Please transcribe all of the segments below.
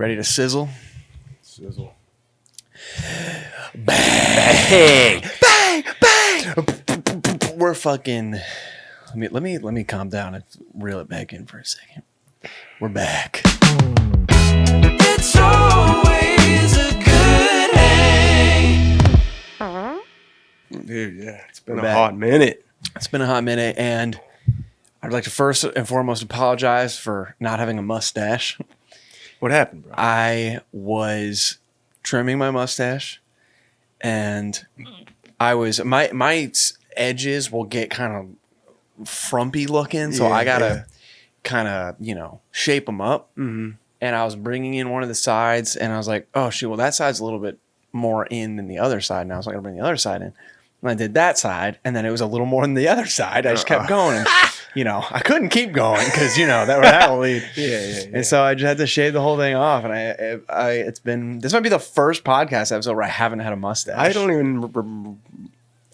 Ready to sizzle? Sizzle. Bang! Bang! Bang! We're fucking. Let me calm down and reel it back in for a second. We're back. It's always a good hang. Dude, yeah. It's been We're a back. hot minute. It's been a hot minute, and I'd like to first and foremost apologize for not having a mustache. What happened, bro? I was trimming my mustache, and I was my edges will get kind of frumpy looking, so I gotta kind of shape them up. Mm-hmm. And I was bringing in one of the sides, and I was like, oh shoot, well that side's a little bit more in than the other side now, so I gotta bring the other side in. And I did that side, and then it was a little more than the other side. I just kept going, and I couldn't keep going because that would lead. Yeah. And so I just had to shave the whole thing off, and this might be the first podcast episode where I haven't had a mustache. I don't even.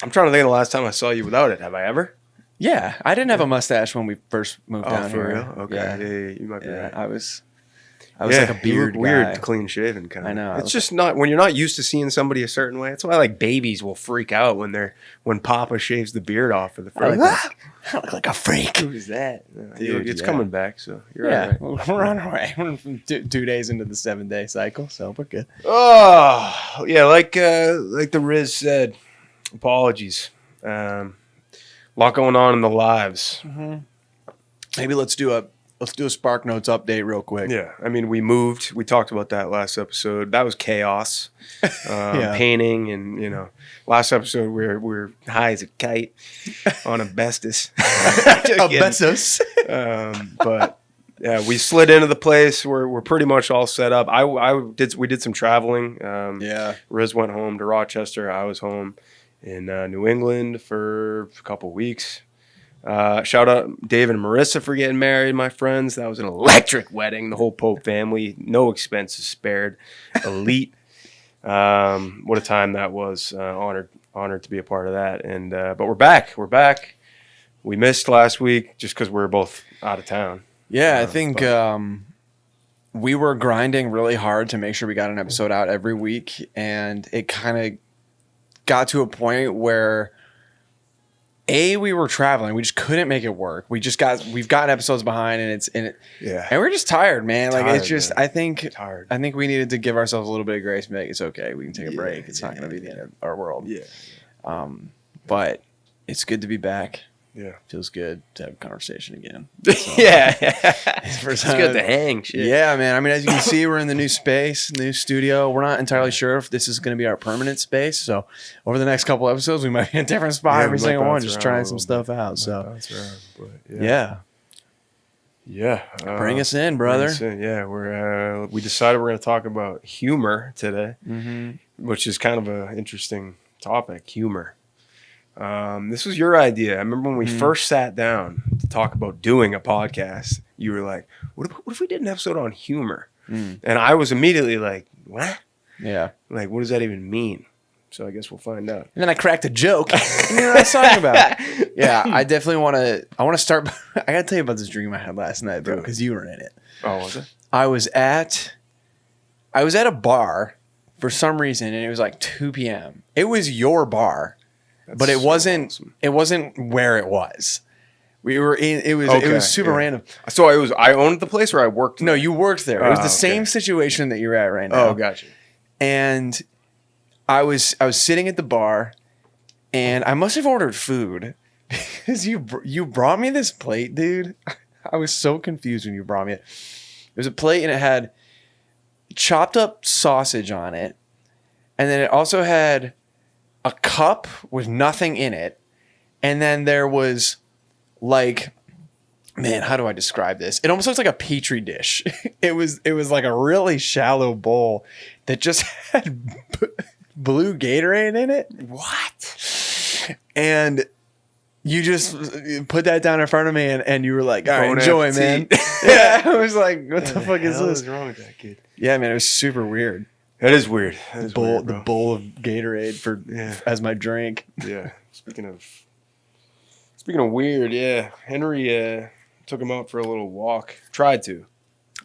I'm trying to think of the last time I saw you without it. Have I ever? Yeah, I didn't have a mustache when we first moved down for here. real? Okay. Yeah, you might be right. I was like a beard you look guy. weird, clean shaven kind of. I know. It's just not when you're not used to seeing somebody a certain way. That's why like babies will freak out when Papa shaves the beard off for the first time. I look like a freak. Who's that? Dude, It's yeah. coming back, so you're Yeah, all right. we're on our way. We're 2 days into the 7-day cycle, so we're good. Oh, yeah, like the Riz said, apologies. A lot going on in the lives. Maybe let's do a Spark Notes update real quick. Yeah, I mean, we moved. We talked about that last episode. That was chaos. Painting and, last episode we're high as a kite on asbestos. Asbestos. But yeah, we slid into the place. We're pretty much all set up. We did some traveling. Riz went home to Rochester. I was home in New England for a couple weeks. Shout out Dave and Marissa for getting married, my friends. That was an electric wedding. The whole Pope family, no expenses spared. Elite. What a time that was. Honored to be a part of that. And but we're back. We missed last week just because we were both out of town. Yeah, I think we were grinding really hard to make sure we got an episode out every week, and it kind of got to a point where we were traveling. We just couldn't make it work. We've got episodes behind, and we're just tired, man. It's just man. I think we needed to give ourselves a little bit of grace. And it's okay. We can take a break. It's not going to be the end of our world. Yeah. But it's good to be back. Yeah. Feels good to have a conversation again. Yeah. It's good to hang. Shit. Yeah, man. I mean, as you can see, we're in the new space, new studio. We're not entirely sure if this is going to be our permanent space. So over the next couple episodes, we might be in a different spot every single one, just trying some stuff out. So yeah. Bring us in, brother. Yeah, we decided we're going to talk about humor today, which is kind of an interesting topic. Humor. This was your idea. I remember when we first sat down to talk about doing a podcast, you were like, what if we did an episode on humor? And I was immediately like, what? Yeah. Like, what does that even mean? So I guess we'll find out. And then I cracked a joke. You know what I was talking about? Yeah, I definitely want to start. I got to tell you about this dream I had last night, bro, because you were in it. Oh, was it? I was at a bar for some reason, and it was like 2 p.m. It was your bar. But it wasn't. Awesome. It wasn't where it was. We were in. It was super random. So I owned the place, or I worked. No, you worked there. It was the same situation that you're at right now. Oh, gotcha. And I was sitting at the bar, and I must have ordered food because you brought me this plate, dude. I was so confused when you brought me it. It was a plate, and it had chopped up sausage on it, and then it also had a cup with nothing in it, and then there was like, man, how do I describe this? It almost looks like a petri dish. It was like a really shallow bowl that just had blue Gatorade in it. What? And you just put that down in front of me, and you were like, all right, enjoy, man. Yeah, I was like, what the fuck is this? What is wrong with that kid? Yeah, man, it was super weird. That is weird. That is weird, bro. The bowl of Gatorade as my drink. Yeah. Speaking of weird, yeah. Henry took him out for a little walk. Tried to.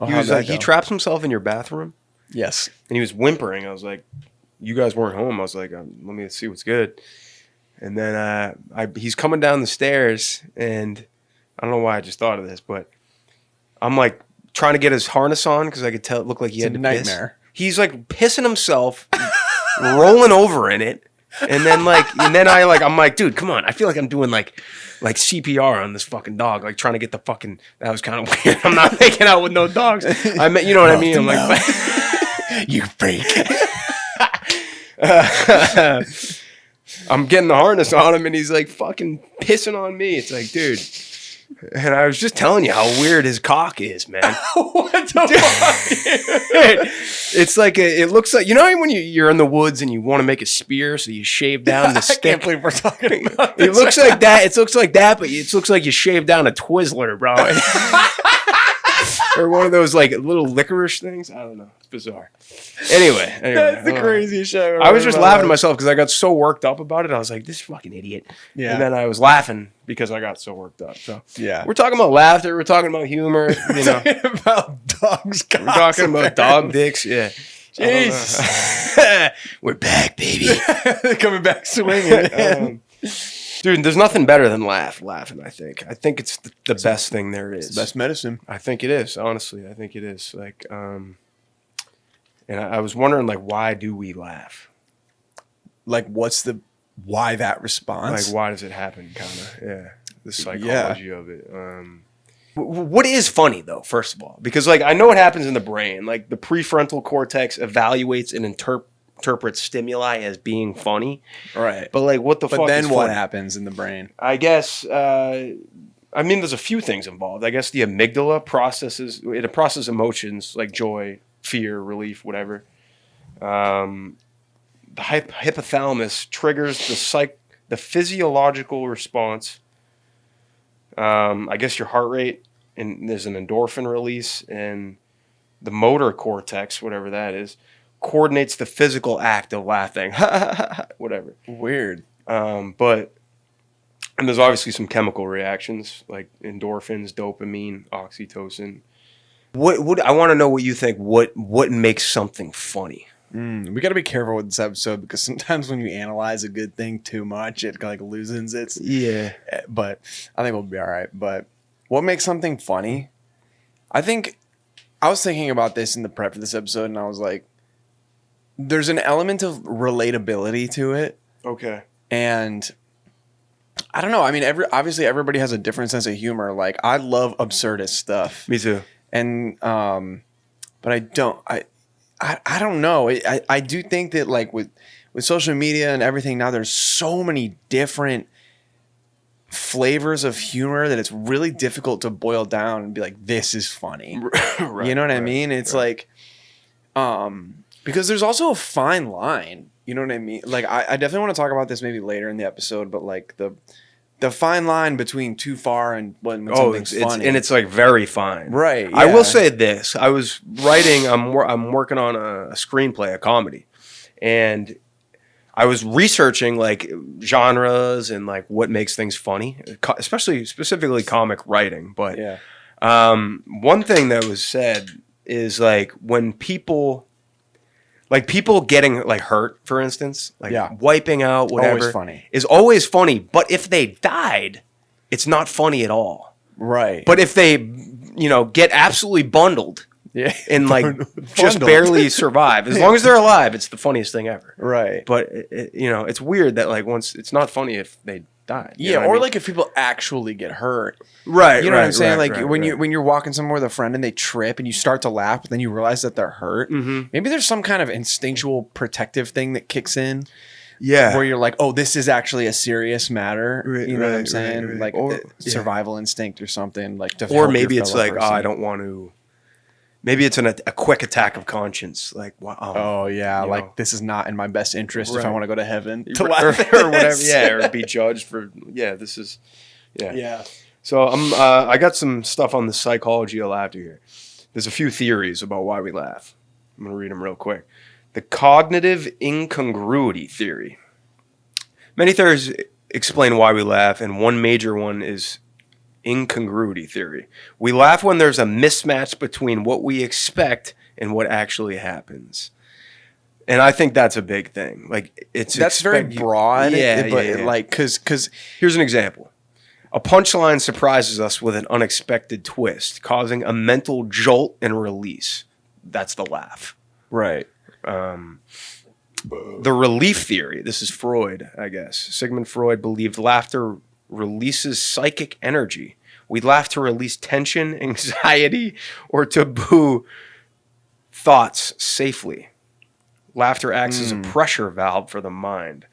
Oh, He how'd was that like, he go? traps himself in your bathroom, Yes. and he was whimpering. I was like, you guys weren't home. I was like, let me see what's good. And then he's coming down the stairs, and I don't know why I just thought of this, but I'm like trying to get his harness on because I could tell it looked like he had to nightmare. piss. He's like pissing himself, rolling over in it, and then I'm like, dude, come on. I feel like I'm doing like CPR on this fucking dog, like trying to get the fucking. That was kind of weird. I'm not making out with no dogs. I mean, you know what I mean? I'm like, you freak. I'm getting the harness on him, and he's like fucking pissing on me. It's like, dude. And I was just telling you how weird his cock is, man. What the fuck? It's like it looks like, you know when you're in the woods and you want to make a spear, so you shave down the stick. I can't believe we're talking about this. It looks like that. It looks like that, but it looks like you shaved down a Twizzler, bro. Or one of those like little licorice things. I don't know. It's bizarre. Anyway, That's the craziest shit. I was just laughing to myself because I got so worked up about it. I was like, this fucking idiot. Yeah. And then I was laughing because I got so worked up. So Yeah. we're talking about laughter. We're talking about humor. You know, about dogs. we're talking about dog dicks. Yeah. Jeez. We're back, baby. Coming back swinging. Dude, there's nothing better than laughing. I think it's the best thing there is. It's the best medicine. I think it is. Honestly, I think it is. Like, and I was wondering, like, why do we laugh? Like, why that response? Like, why does it happen? Kind of, yeah. The psychology of it. What is funny though? First of all, because like I know what happens in the brain. Like the prefrontal cortex evaluates and interprets stimuli as being funny. Right. But like, what the fuck? But then is what funny? happens in the brain? I guess. I mean, there's a few things involved. I guess the amygdala processes emotions like joy, fear, relief, whatever. The hypothalamus triggers the physiological response. I guess your heart rate, and there's an endorphin release, and the motor cortex, whatever that is, coordinates the physical act of laughing. Whatever. Weird. And there's obviously some chemical reactions like endorphins, dopamine, oxytocin. What I want to know what you think. What makes something funny? We got to be careful with this episode because sometimes when you analyze a good thing too much, it like loosens its. Yeah. But I think we'll be all right. But what makes something funny? I think I was thinking about this in the prep for this episode, and I was like, there's an element of relatability to it. Okay. And I don't know. I mean, obviously everybody has a different sense of humor. Like I love absurdist stuff. Me too. And but I don't know. I do think that like with social media and everything now, there's so many different flavors of humor that it's really difficult to boil down and be like, this is funny. Right, you know what I mean? It's like, because there's also a fine line. You know what I mean? Like I definitely want to talk about this maybe later in the episode, but like the fine line between too far and when something's funny. And it's like very fine. Right. I yeah. will say this. I was writing, I'm working on a screenplay, a comedy. And I was researching like genres and like what makes things funny, specifically comic writing. But Yeah. one thing that was said is like when people getting like hurt, for instance, like wiping out, whatever, Always funny. is always funny. But if they died, it's not funny at all. Right. But if they, get absolutely bundled yeah. and like just Bundled. barely survive, as long as they're alive, it's the funniest thing ever. Right. But it's weird that like once it's not funny if they die. Yeah, or like if people actually get hurt. Right. You know what I'm saying? Right, Like when you're walking somewhere with a friend and they trip and you start to laugh, but then you realize that they're hurt. Mm-hmm. Maybe there's some kind of instinctual protective thing that kicks in. Yeah. Where you're like, oh, this is actually a serious matter. Right, you know what I'm right, saying? right. Like Or- survival instinct or something. Like to Or help maybe your it's fellow like, person. I don't want to. Maybe it's a quick attack of conscience. Like, wow. Oh yeah, you like know. this is not in my best interest if I Right. want to go to heaven to or laugh at whatever. this. Yeah, or be judged for. Yeah, this is. Yeah. Yeah. So I got some stuff on the psychology of laughter here. There's a few theories about why we laugh. I'm gonna read them real quick. The cognitive incongruity theory. Many theories explain why we laugh, and one major one is incongruity theory. We laugh when there's a mismatch between what we expect and what actually happens. And I think that's a big thing. Like that's very broad. Yeah, but yeah. like because here's an example. A punchline surprises us with an unexpected twist, causing a mental jolt and release. That's the laugh. Right. The relief theory. This is Freud, I guess. Sigmund Freud believed laughter releases psychic energy. We laugh to release tension, anxiety, or taboo thoughts safely. Laughter acts as a pressure valve for the mind.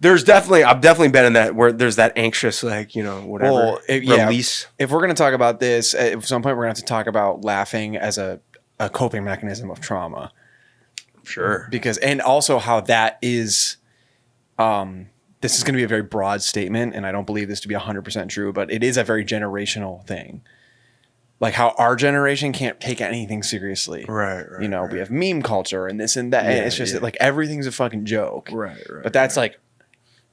I've definitely been in that where there's that anxious, like, whatever, release. If we're going to talk about this, at some point we're going to have to talk about laughing as a coping mechanism of trauma. Sure. And also how that is, this is going to be a very broad statement, and I don't believe this to be 100% true, but it is a very generational thing. Like how our generation can't take anything seriously. Right. We have meme culture and this and that. And it's just like everything's a fucking joke. Right. But that's like,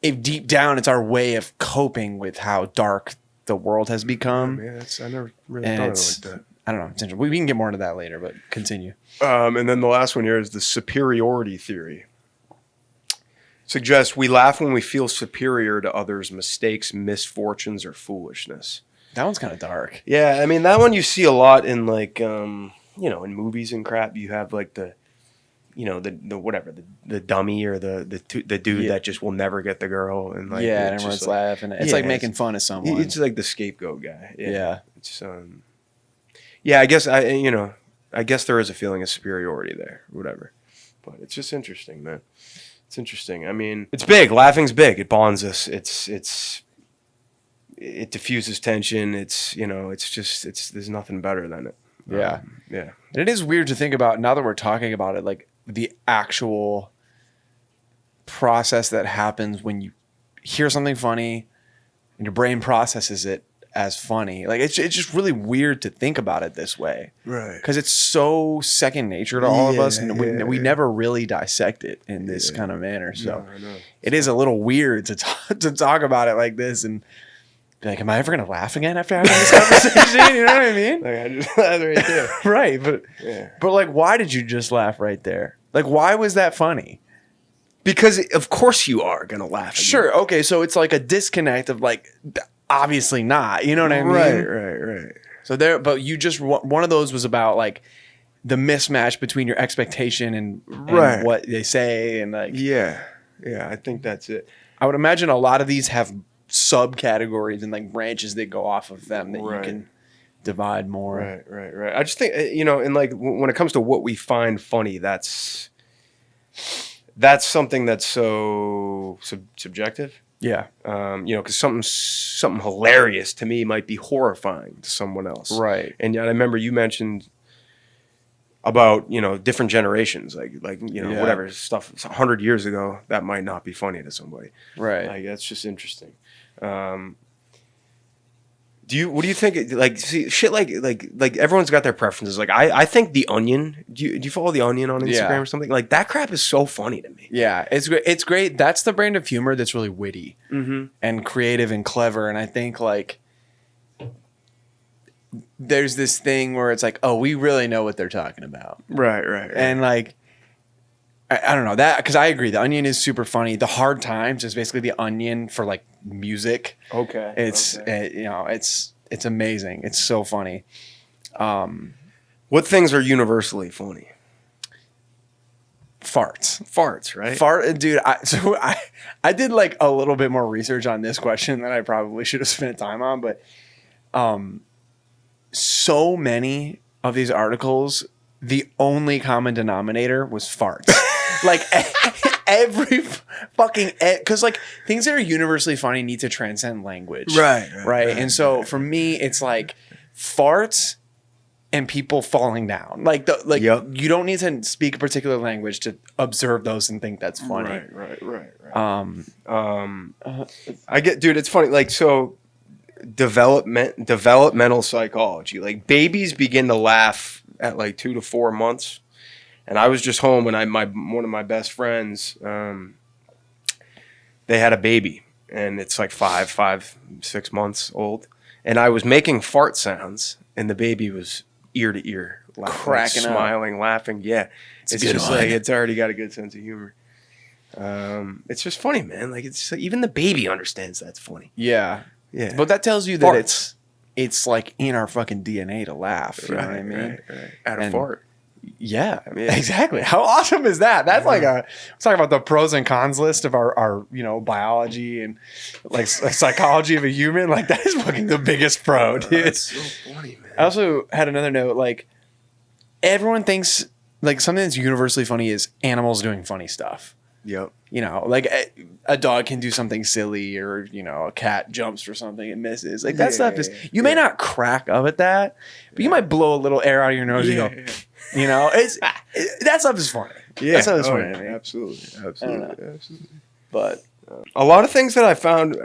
if deep down it's our way of coping with how dark the world has become. I never really thought of it like that. I don't know. It's interesting. We can get more into that later, but continue. And then the last one here is the superiority theory. Suggests we laugh when we feel superior to others' mistakes, misfortunes, or foolishness. That one's kind of dark. Yeah, I mean, that one you see a lot in like, in movies and crap. You have like the dummy or the dude that just will never get the girl, and like and everyone's laughing. It's like making fun of someone. It's like the scapegoat guy. Yeah. It's I guess I guess there is a feeling of superiority there, whatever. But it's just interesting, man. It's interesting. I mean, it's big. Laughing's big. It bonds us. It diffuses tension. There's nothing better than it. Yeah. Yeah. And it is weird to think about now that we're talking about it, like the actual process that happens when you hear something funny and your brain processes it as funny. Like it's just really weird to think about it this way. Right. Because it's so second nature to all of us, and we never really dissect it in this kind of manner. So it is a little weird to talk about it like this and be like, am I ever going to laugh again after having this conversation? You know what I mean? Like I just laughed right there. Right. But like, why did you just laugh right there? Like, why was that funny? Because of course you are going to laugh again. Sure. Okay. So it's like a disconnect of like, obviously not. You know what I mean? Right. So but you just, one of those was about like the mismatch between your expectation and what they say and like. Yeah. I think that's it. I would imagine a lot of these have subcategories and like branches that go off of them that you can divide more. Right. I just think, and like when it comes to what we find funny, that's something that's so subjective. Yeah. Because something hilarious to me might be horrifying to someone else. Right. And I remember you mentioned about, different generations, like whatever stuff 100 years ago, that might not be funny to somebody. Right. Like, that's just interesting. What do you think? Like, see, shit, like everyone's got their preferences. Like, I think The Onion. Do you follow The Onion on Instagram or something? Like, that crap is so funny to me. Yeah, it's great. It's great. That's the brand of humor that's really witty and creative and clever. And I think like there's this thing where it's like, oh, we really know what they're talking about. Right. And like, I don't know that because I agree. The Onion is super funny. The Hard Times is basically The Onion for like music. Okay. It's it's amazing. It's so funny. What things are universally funny? Farts, right? Dude. I did like a little bit more research on this question than I probably should have spent time on, but so many of these articles, the only common denominator was farts. Like every fucking, because like things that are universally funny need to transcend language. Right. And so for me, it's like farts and people falling down. Like you don't need to speak a particular language to observe those and think that's funny. Right. I get, dude, it's funny. Like, so developmental psychology, like babies begin to laugh at like 2 to 4 months. And I was just home and one of my best friends, they had a baby and it's like 5, 6 months old. and I was making fart sounds, and the baby was ear to ear, cracking up, smiling, laughing. Yeah, it's just one. like it's already got a good sense of humor. It's just funny, man. Like it's even the baby understands that's funny. Yeah. Yeah. But that tells you that Farts. it's like in our fucking DNA to laugh. You know what I mean? Right. At a And- fart. Yeah, exactly. How awesome is that? That's like let's talk about the pros and cons list of our biology and like psychology of a human. Like that is fucking the biggest pro, dude. That's so funny, man. I also had another note, like everyone thinks like something that's universally funny is animals doing funny stuff. Yep. Like a dog can do something silly, or a cat jumps for something and misses. Like that stuff is you may not crack up at that, but you might blow a little air out of your nose and go, it's that stuff is funny. Yeah. That stuff is funny. To me. Absolutely. But A lot of things that I found.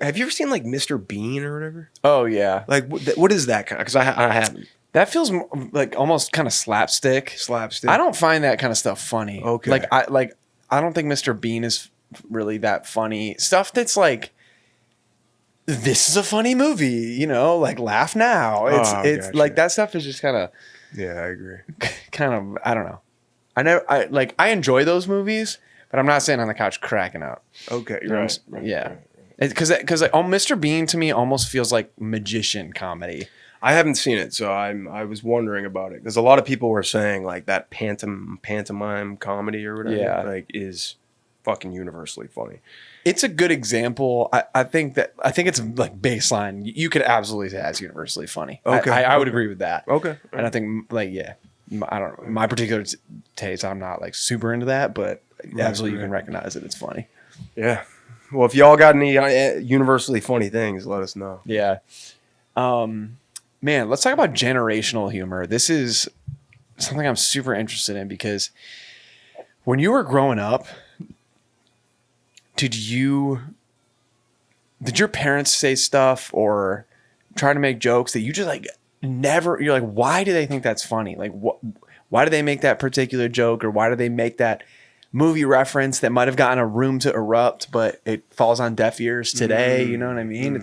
Have you ever seen like Mr. Bean or whatever? oh yeah, Like what is that kind? Because I haven't. that feels like almost kind of slapstick. Slapstick. I don't find that kind of stuff funny. Okay. I don't think Mr. Bean is really that funny. Stuff that's like, this is a funny movie, like laugh now. It's gotcha. like that stuff is just kind of Yeah, I agree. I don't know. I enjoy those movies, but I'm not sitting on the couch cracking up. Okay. You know what I'm s- yeah. Because Mr. Bean to me almost feels like magician comedy. I haven't seen it, so I was wondering about it because a lot of people were saying like that pantomime comedy or whatever, like is fucking universally funny. It's a good example. I think it's like baseline. You could absolutely say that's universally funny. Okay. I would agree with that. Okay. And I think I don't know, my particular taste. I'm not like super into that, but absolutely you can recognize that it's funny. Yeah. Well, if y'all got any universally funny things, let us know. Yeah. Man, let's talk about generational humor. This is something I'm super interested in because when you were growing up, did your parents say stuff or try to make jokes that you just like never, you're like, why do they think that's funny? Like, why do they make that particular joke, or why do they make that movie reference that might have gotten a room to erupt, but it falls on deaf ears today? You know what I mean?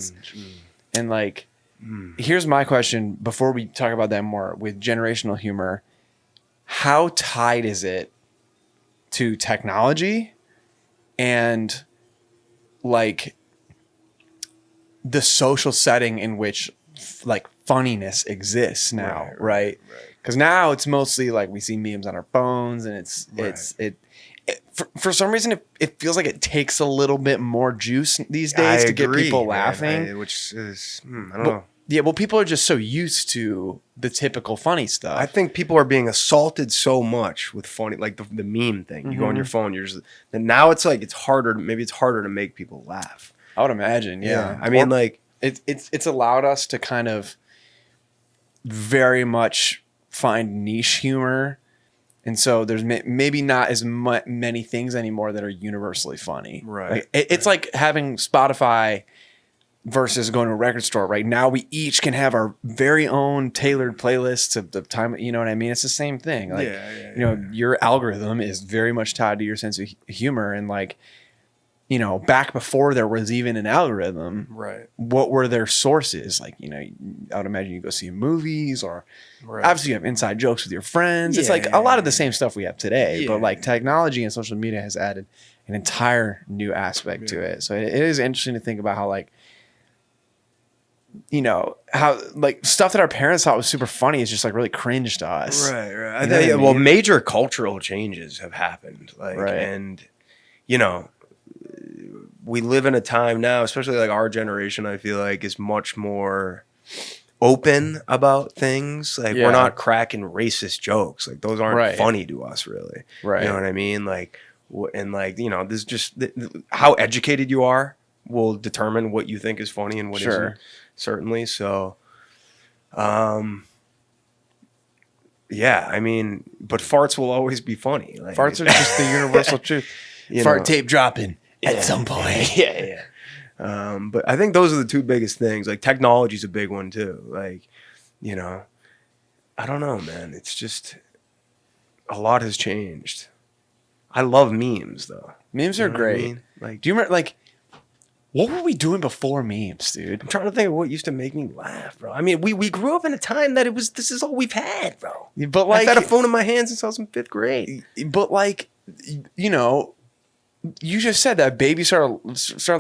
And like, here's my question before we talk about that more with generational humor. How tied is it to technology and like the social setting in which like funniness exists now, right? Because now it's mostly like we see memes on our phones, and for some reason it feels like it takes a little bit more juice these days to get people laughing, which is I don't know. Yeah, well, people are just so used to the typical funny stuff. I think people are being assaulted so much with funny, like the meme thing. You go on your phone, and now it's like it's harder to make people laugh. I would imagine, yeah. I mean, like it's allowed us to kind of very much find niche humor, and so there's maybe not as many things anymore that are universally funny. Right. Like, it's like having Spotify versus going to a record store. Right now, we each can have our very own tailored playlists of the time. You know what I mean? It's the same thing. Like, your algorithm is very much tied to your sense of humor, and like, back before there was even an algorithm, right? What were their sources? Like, I would imagine you go see movies, or obviously you have inside jokes with your friends. It's like a lot of the same stuff we have today, but like technology and social media has added an entire new aspect to it. So it is interesting to think about how like, how like stuff that our parents thought was super funny is just like really cringe to us. Right. I think, major cultural changes have happened. Like, and we live in a time now, especially like our generation, I feel like is much more open about things. Like we're not cracking racist jokes. Like those aren't funny to us really. Right. You know what I mean? Like, and like, this just how educated you are will determine what you think is funny and what isn't. Certainly. So, I mean, but farts will always be funny. Like, farts are just the universal truth. Fart tape dropping at some point. But I think those are the two biggest things. Like technology's a big one too. Like, I don't know, man. It's just a lot has changed. I love memes though. Memes are great. I mean? Like, do you remember like What were we doing before memes, dude? I'm trying to think of what used to make me laugh, bro. I mean, we grew up in a time that this is all we've had, bro. But like, I've had a phone in my hand since I was in 5th grade. But like, you know, you just said that baby started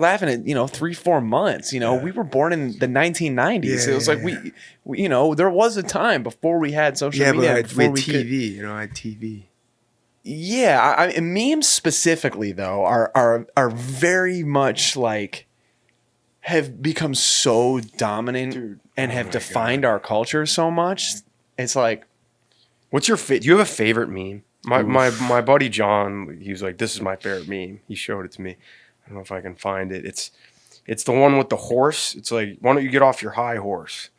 laughing at 3-4 months. You know, we were born in the 1990s. It was like we, you know, there was a time before we had social media. But we had TV. You know, I had TV. Yeah, and memes specifically though are very much like have become so dominant and have defined our culture so much. It's like, what's your do you have a favorite meme? My buddy John, he was like, "This is my favorite meme." He showed it to me. I don't know if I can find it. It's the one with the horse. It's like, why don't you get off your high horse?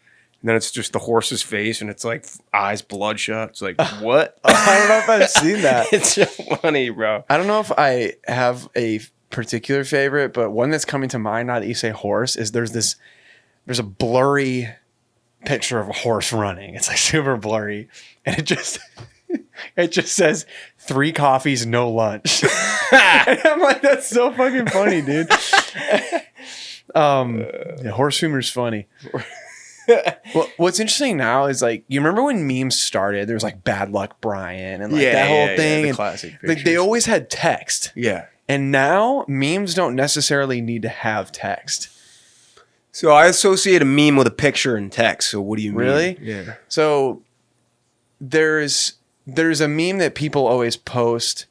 And then it's just the horse's face, and it's like eyes bloodshot. It's like, what? I don't know if I've seen that. It's so funny, bro. I don't know if I have a particular favorite, but one that's coming to mind now that you say horse is there's a blurry picture of a horse running. It's like super blurry, and it just says 3 coffees, no lunch. And I'm like, that's so fucking funny, dude. Horse humor's funny. Well, what's interesting now is like, you remember when memes started? There was like Bad Luck Brian and like that whole thing. The and classic like they always had text. Yeah. And now memes don't necessarily need to have text. So I associate a meme with a picture and text. So what do you mean? Really? Yeah. So there's a meme that people always post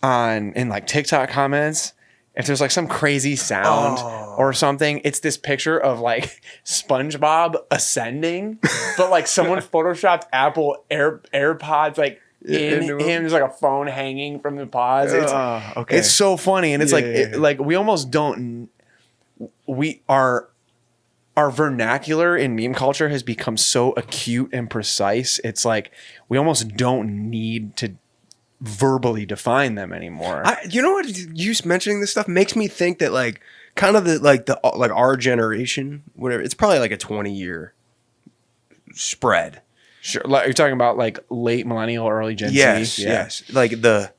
in like TikTok comments. If there's like some crazy sound or something, it's this picture of like SpongeBob ascending, but like someone photoshopped Apple AirPods like in him. There's like a phone hanging from the pods. It's so funny, and it's like we almost don't. Our vernacular in meme culture has become so acute and precise. It's like we almost don't need to verbally define them anymore. You know what? You mentioning this stuff makes me think that like kind of the our generation, whatever. It's probably like a 20-year spread. Sure, like you're talking about like late millennial, early Gen Z. Yes. Like the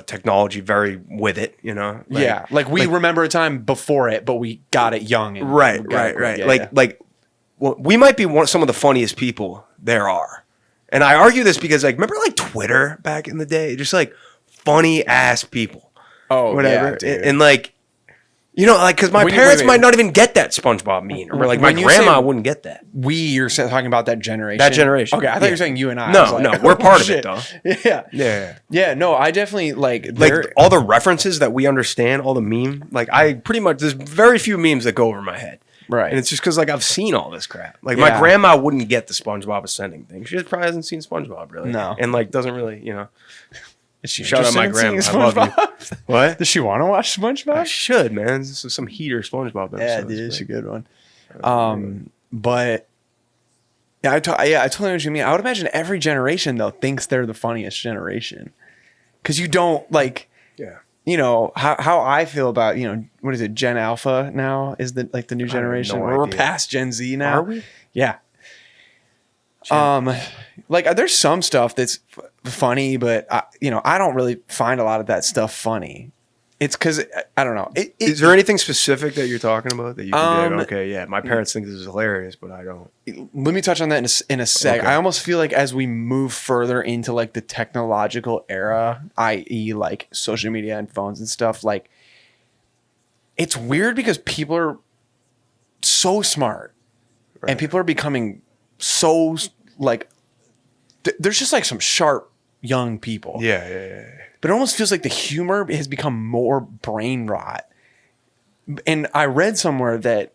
technology very with it, you know. Like we remember a time before it, but we got it young. And right. Well, we might be some of the funniest people there are. And I argue this because, like, remember, like, Twitter back in the day? Just, like, funny-ass people. Oh, whatever. Yeah, dude. And, like, you know, like, because my parents might not even get that SpongeBob meme. Or, like, my grandma wouldn't get that. You're talking about that generation? That generation. Okay, I thought you were saying you and I. No, we're part of it, though. Yeah, no, I definitely, like all the references that we understand, all the meme, like, there's very few memes that go over my head. Right. And it's just because, like, I've seen all this crap. Like, my grandma wouldn't get the SpongeBob ascending thing. She just probably hasn't seen SpongeBob, really. No. And, like, doesn't really, you know. Shout out my grandma. I love you. What? Does she want to watch SpongeBob? I should, man. This is some heater SpongeBob episodes. Yeah, dude, it's a good one. But, I totally know what you mean. I would imagine every generation, though, thinks they're the funniest generation. Because you don't, like... Yeah. You know how I feel about, you know, what is it? Gen Alpha now is the new generation. We're past Gen Z now. Are we? Yeah. Like there's some stuff that's funny, but I don't really find a lot of that stuff funny. It's because I don't know. Is there anything specific that you're talking about that you can be like, okay, yeah, my parents think this is hilarious, but I don't. Let me touch on that in a sec. Okay. I almost feel like as we move further into like the technological era, i.e., like social media and phones and stuff, like it's weird because people are so smart, and people are becoming so like there's just like some sharp young people. Yeah. But it almost feels like the humor has become more brain rot. And I read somewhere that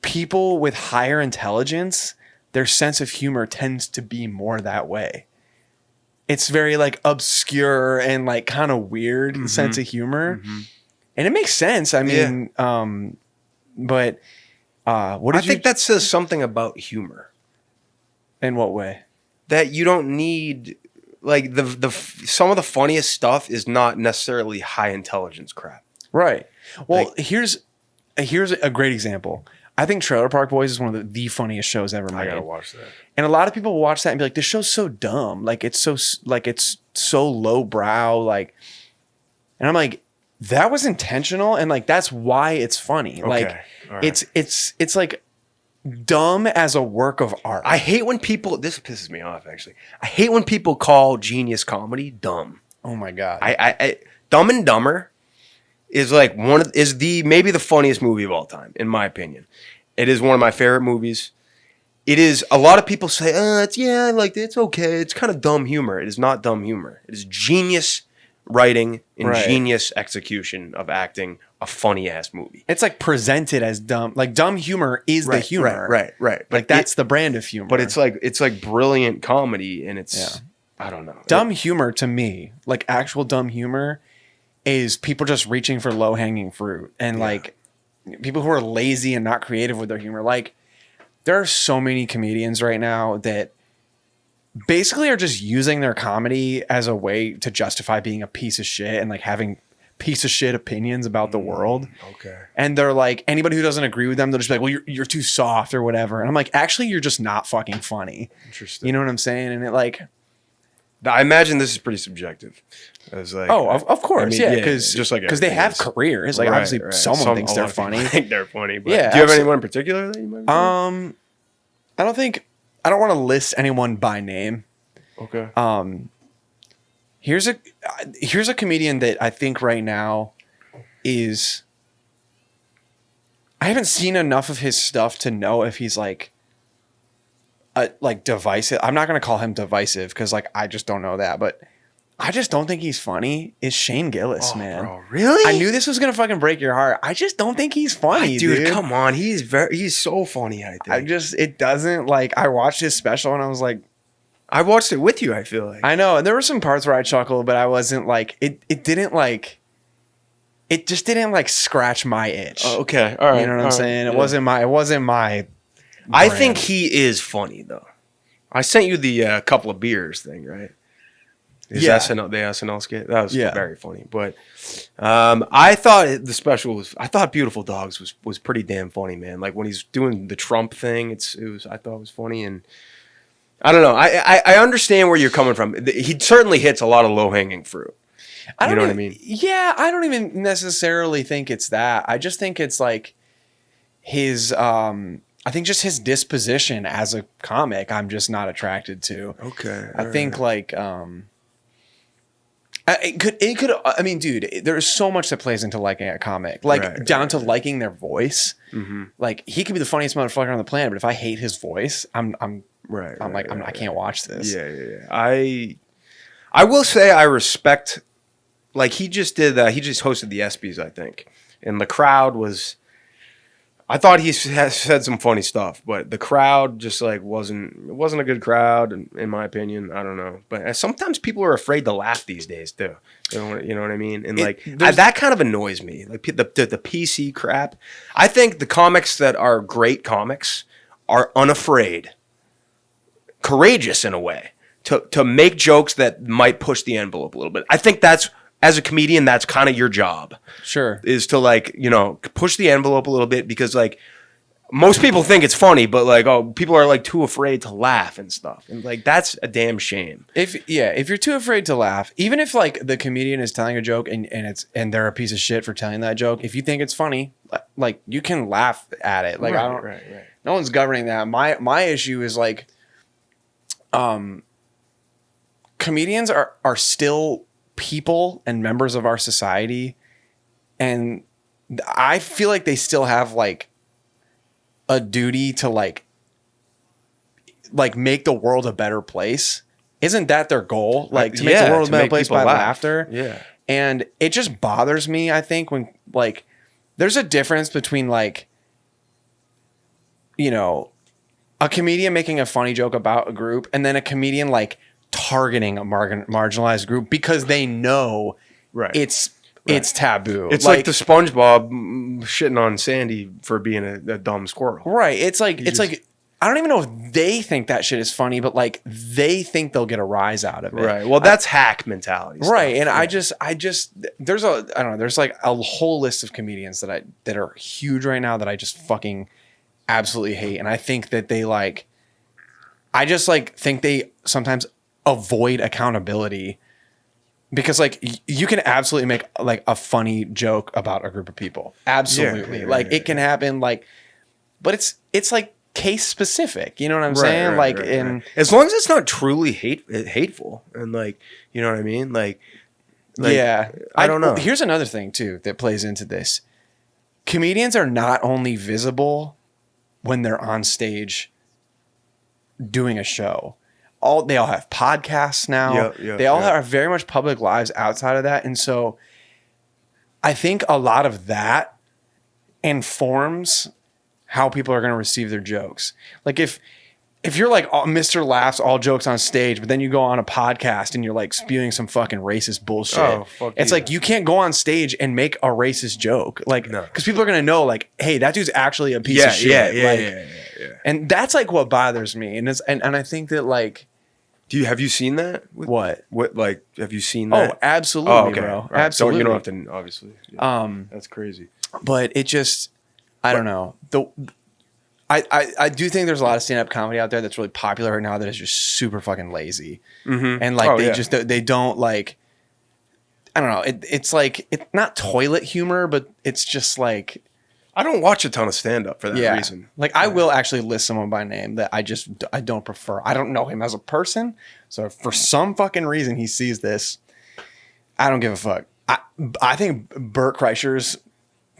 people with higher intelligence, their sense of humor tends to be more that way. It's very like obscure and like kind of weird sense of humor. Mm-hmm. And it makes sense. I mean, but what did I think that says something about humor. In what way? That you don't need... Like the some of the funniest stuff is not necessarily high intelligence crap. Right. Well, like, here's a great example. I think Trailer Park Boys is one of the funniest shows ever made. I gotta watch that. And a lot of people watch that and be like, "This show's so dumb. Like it's so lowbrow." Like, and I'm like, that was intentional, and like that's why it's funny. Okay. Like All right. it's like dumb as a work of art. I hate when people. This pisses me off. Actually, I hate when people call genius comedy dumb. Oh my god. I Dumb and Dumber is like maybe the funniest movie of all time, in my opinion. It is one of my favorite movies. It is, a lot of people say, it's okay. It's kind of dumb humor. It is not dumb humor. It is genius writing and Right. genius execution of acting a funny ass movie. It's like presented as dumb. Like dumb humor is the humor. Right. Like that's the brand of humor. But it's like brilliant comedy, and it's I don't know. Dumb humor to me, like actual dumb humor, is people just reaching for low hanging fruit, and like people who are lazy and not creative with their humor. Like there are so many comedians right now that basically are just using their comedy as a way to justify being a piece of shit and like having piece of shit opinions about the world. Okay. And they're like, anybody who doesn't agree with them, they'll just be like, well, you're too soft or whatever. And I'm like, actually, you're just not fucking funny. Interesting. You know what I'm saying? And it like, I imagine this is pretty subjective. As like, of course, yeah, because just like they have careers. Like obviously, someone thinks they're funny. Think they're funny. But Yeah, do you have absolutely. anyone in particular that you might? I don't want to list anyone by name. Okay. Here's a comedian that I think right now is. I haven't seen enough of his stuff to know if he's like divisive. I'm not gonna call him divisive because like I just don't know that, but I just don't think he's funny. Is Shane Gillis, man? Bro, really? I knew this was gonna fucking break your heart. I just don't think he's funny, dude. Come on, he's so funny. I think. It doesn't like. I watched his special and I was like, I watched it with you. I feel like. I know, and there were some parts where I chuckled, but I wasn't like it. It didn't like. It just didn't like scratch my itch. Oh, okay, all right. You know what I'm saying? It wasn't my. It wasn't my. I brand. think he is funny though. I sent you the couple of beers thing, right? His Yeah. the SNL skit. That was Yeah. very funny. But I thought the special was. I thought Beautiful Dogs was pretty damn funny, man. Like when he's doing the Trump thing, I thought it was funny, and I don't know. I understand where you're coming from. He certainly hits a lot of low hanging fruit. You know what I mean? Yeah, I don't even necessarily think it's that. I just think it's like his. I think just his disposition as a comic, I'm just not attracted to. Okay. I think like it could. I mean, dude, there's so much that plays into liking a comic, like down to liking their voice. Mm-hmm. Like he could be the funniest motherfucker on the planet, but if I hate his voice, I can't watch this. Yeah. I will say I respect. Like he just did that. He just hosted the ESPYs, I think, and the crowd was. I thought he said some funny stuff, but the crowd just like wasn't a good crowd, in my opinion. I don't know, but sometimes people are afraid to laugh these days too. You know what I mean? And that kind of annoys me. Like the PC crap. I think the comics that are great comics are unafraid, courageous in a way to make jokes that might push the envelope a little bit. I think that's. As a comedian, that's kind of your job. Sure. Is to like, push the envelope a little bit because like most people think it's funny, but like, people are like too afraid to laugh and stuff. And like, that's a damn shame. If you're too afraid to laugh, even if like the comedian is telling a joke and they're a piece of shit for telling that joke, if you think it's funny, like you can laugh at it. Like Right. No one's governing that. My issue is like, comedians are still people and members of our society, and I feel like they still have like a duty to like make the world a better place. Isn't that their goal? Like to make the world a better place by laughter. Yeah. And it just bothers me, I think, when like there's a difference between like, a comedian making a funny joke about a group and then a comedian like targeting a marginalized group because they know it's taboo. It's like the SpongeBob shitting on Sandy for being a dumb squirrel. Right. It's like I don't even know if they think that shit is funny, but like they think they'll get a rise out of it. Right. Well, that's hack mentality. Right. And I just there's there's like a whole list of comedians that are huge right now that I just fucking absolutely hate. And I think that they think they sometimes avoid accountability because like you can absolutely make like a funny joke about a group of people. Absolutely. Yeah, like it can happen like, but it's like case specific. You know what I'm saying? Like in as long as it's not truly hateful and like, you know what I mean? Like yeah, I don't know. Here's another thing too that plays into this. Comedians are not only visible when they're on stage doing a show. They all have podcasts now. They all have very much public lives outside of that. And so I think a lot of that informs how people are going to receive their jokes. Like if you're like Mr. Laughs, all jokes on stage, but then you go on a podcast and you're like spewing some fucking racist bullshit. Oh, fuck it's like you can't go on stage and make a racist joke. Like, because people are going to know, like, hey, that dude's actually a piece of shit. Yeah. And that's like what bothers me. And I think that like, have you seen that? What like have you seen that? Oh, absolutely, bro. Right. Absolutely. You don't have to obviously. Yeah. That's crazy. But it just, I don't know. I do think there's a lot of stand-up comedy out there that's really popular right now that is just super fucking lazy. Mm-hmm. And like they don't like, I don't know. It's like, it's not toilet humor, but it's just like, I don't watch a ton of stand-up for that reason. Like I will actually list someone by name that I don't prefer. I don't know him as a person. So if for some fucking reason he sees this, I don't give a fuck. I think Bert Kreischer's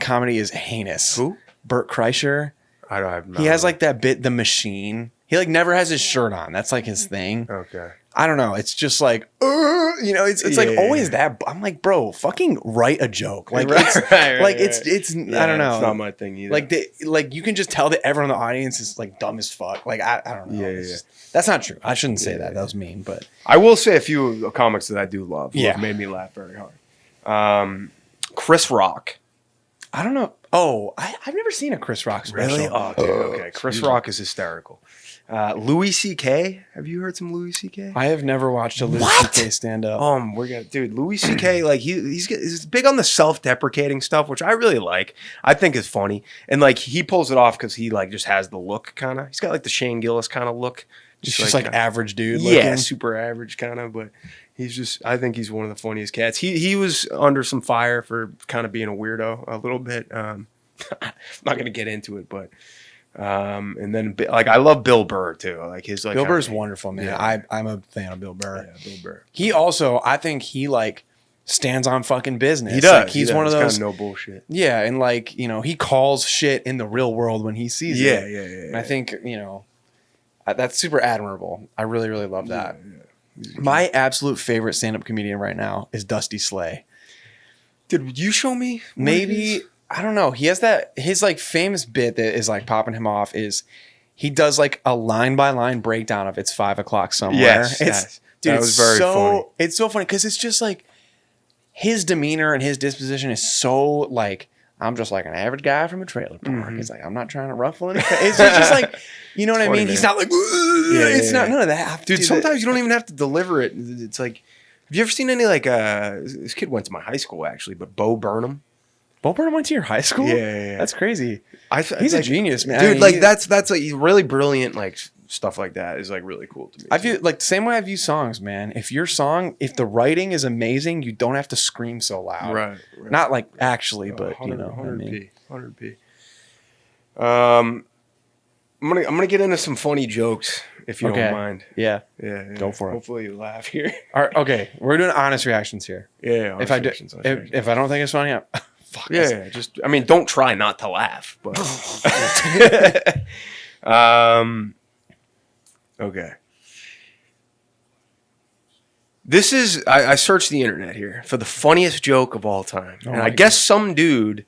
comedy is heinous. Who? Bert Kreischer. I don't have. He has like that bit, The Machine. He like never has his shirt on. That's like his thing. Okay. I don't know. It's just like, you know, it's like always that. I'm like, bro, fucking write a joke. Like, it's, it's I don't know. It's not my thing either. Like you can just tell that everyone in the audience is like dumb as fuck. Like, I don't know. That's not true. I shouldn't say that. That was mean, but I will say a few comics that I do love. Yeah. Have made me laugh very hard. Chris Rock. I don't know. Oh, I've never seen a Chris Rock special. Really? Oh, dude. Okay. Chris Rock is hysterical. Louis C.K. Have you heard some Louis C.K.? I have never watched a Louis C.K. stand up. Dude, Louis C.K. like he's big on the self-deprecating stuff, which I really like. I think is funny, and like he pulls it off because he like just has the look kind of. He's got like the Shane Gillis kind of look, just like average dude. Yeah, looking. super average kind of, but. He's just, I think he's one of the funniest cats. He was under some fire for kind of being a weirdo a little bit. I'm not going to get into it, but, and then like, I love Bill Burr too. Like his, like, Bill Burr's wonderful, man. Yeah. I'm a fan of Bill Burr. Yeah, Bill Burr. He also, I think he like stands on fucking business. He does. Like, he's one of those. Kind of no bullshit. Yeah. And like, you know, he calls shit in the real world when he sees it. Yeah. And I think, you know, that's super admirable. I really, really love that. Yeah. My absolute favorite stand-up comedian right now is Dusty Slay. Did you show me? Maybe, I don't know. He has that, his like famous bit that is like popping him off is he does like a line by line breakdown of It's 5 o'clock somewhere. Yes. Dude, that was very funny. It's so funny because it's just like his demeanor and his disposition is so like, I'm just like an average guy from a trailer park. Mm-hmm. He's like, I'm not trying to ruffle anything. It's just like, you know what I mean? Man. He's not like, it's not none of that. Dude, sometimes you don't even have to deliver it. It's like, have you ever seen any like, this kid went to my high school actually, but Bo Burnham. Bo Burnham went to your high school? Yeah. That's crazy. He's a genius, man. Dude, I mean, like that's like really brilliant, like stuff like that is like really cool to me. I view like the same way I view songs, man. If the writing is amazing, you don't have to scream so loud. Right. Not like actually, but you know, 100p. I'm gonna get into some funny jokes if you don't mind. Yeah. Go for it. Hopefully you laugh here. All right, okay, we're doing honest reactions here. Yeah. If I don't think it's funny, fuck. Yeah. Just don't try not to laugh. But okay. This is I searched the internet here for the funniest joke of all time, and I guess some dude.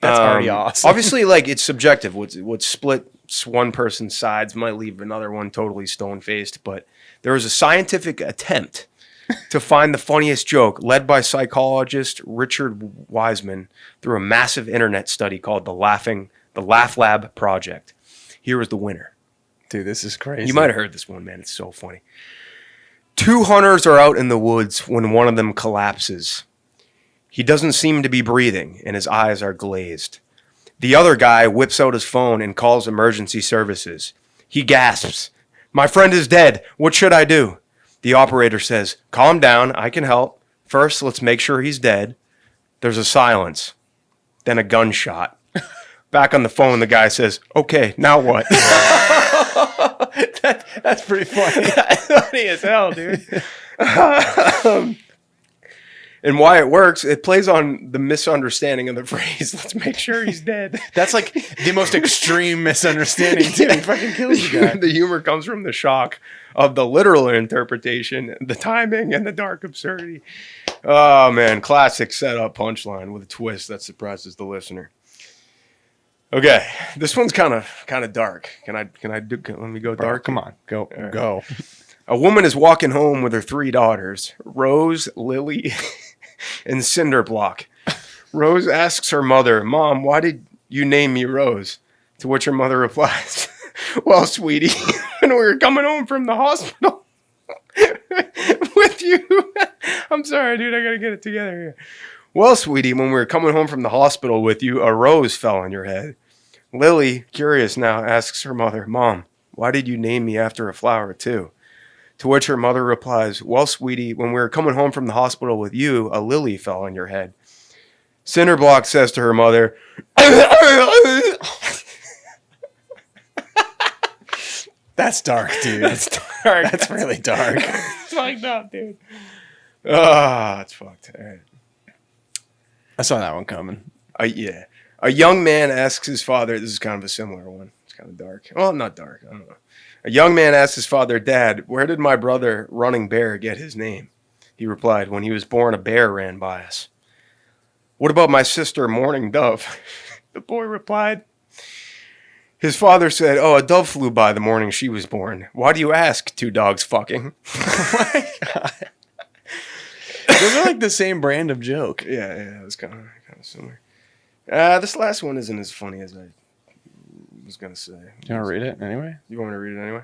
That's already awesome. Obviously, like it's subjective. What splits one person's sides might leave another one totally stone-faced. But there was a scientific attempt to find the funniest joke, led by psychologist Richard Wiseman, through a massive internet study called the Laugh Lab Project. Here was the winner. Dude, this is crazy. You might have heard this one, man. It's so funny. 2 hunters are out in the woods when one of them collapses. He doesn't seem to be breathing, and his eyes are glazed. The other guy whips out his phone and calls emergency services. He gasps, "My friend is dead. What should I do?" The operator says, calm down, I can help. First, let's make sure he's dead. There's a silence. Then a gunshot. Back on the phone, the guy says, okay, now what? That's pretty funny. That's funny as hell, dude. And why it works, it plays on the misunderstanding of the phrase, let's make sure he's dead. That's like the most extreme misunderstanding, too. He fucking kills the guy. The humor comes from the shock of the literal interpretation, the timing, and the dark absurdity. Oh, man. Classic setup punchline with a twist that surprises the listener. Okay. This one's kind of dark. Let me go dark? Come on. Go. Right. Go. A woman is walking home with her 3 daughters, Rose, Lily, and Cinderblock. Rose asks her mother, Mom, why did you name me Rose? To which her mother replies, well, sweetie, when we were coming home from the hospital with you. I'm sorry, dude, I got to get it together here. Well, sweetie, when we were coming home from the hospital with you, a rose fell on your head. Lily, curious now, asks her mother, Mom, why did you name me after a flower too? To which her mother replies, well, sweetie, when we were coming home from the hospital with you, a lily fell on your head. Cinderblock says to her mother, That's dark, dude. That's dark. That's really dark. It's fucked up, dude. Ah, it's fucked. All right. I saw that one coming. Yeah. A young man asks his father, this is kind of a similar one. It's kind of dark. Well, not dark. I don't know. A young man asks his father, Dad, where did my brother Running Bear get his name? He replied, when he was born, a bear ran by us. What about my sister, Morning Dove? The boy replied. His father said, oh, a dove flew by the morning she was born. Why do you ask? 2 dogs fucking. Oh my God. Those are like the same brand of joke. Yeah, it was kind of similar. This last one isn't as funny as I was going to say. You want to read it anyway? You want me to read it anyway?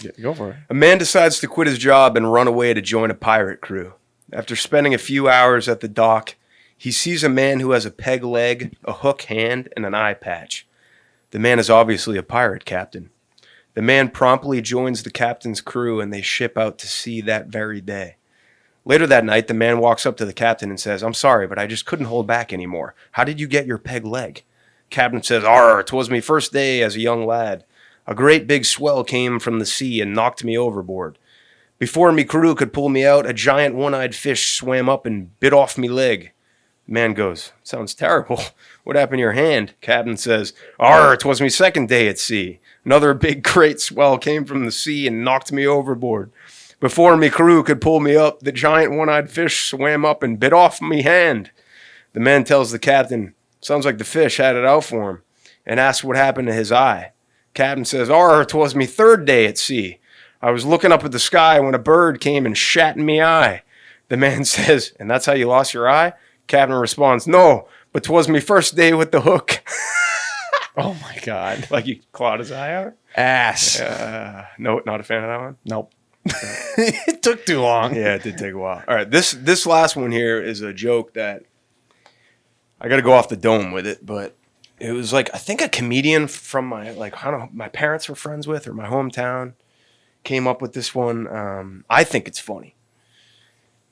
Yeah, go for it. A man decides to quit his job and run away to join a pirate crew. After spending a few hours at the dock, he sees a man who has a peg leg, a hook hand, and an eye patch. The man is obviously a pirate captain. The man promptly joins the captain's crew and they ship out to sea that very day. Later that night, the man walks up to the captain and says, I'm sorry, but I just couldn't hold back anymore. How did you get your peg leg? Captain says, Arr, 'twas me first day as a young lad. A great big swell came from the sea and knocked me overboard. Before me crew could pull me out, a giant one-eyed fish swam up and bit off me leg. The man goes, sounds terrible. What happened to your hand? Captain says, Arr, 'twas me second day at sea. Another big great swell came from the sea and knocked me overboard. Before me crew could pull me up, the giant one-eyed fish swam up and bit off me hand. The man tells the captain, sounds like the fish had it out for him, and asks what happened to his eye. Captain says, Arr, 'twas me third day at sea. I was looking up at the sky when a bird came and shat in me eye. The man says, and that's how you lost your eye? Captain responds, no, but 'twas me first day with the hook. Oh my God. Like you clawed his eye out? Ass. No, not a fan of that one? Nope. It took too long. Yeah, it did take a while. All right, this last one here is a joke that I got to go off the dome with it, but it was like I think a comedian from my I don't know, my parents were friends with or my hometown came up with this one. I think it's funny,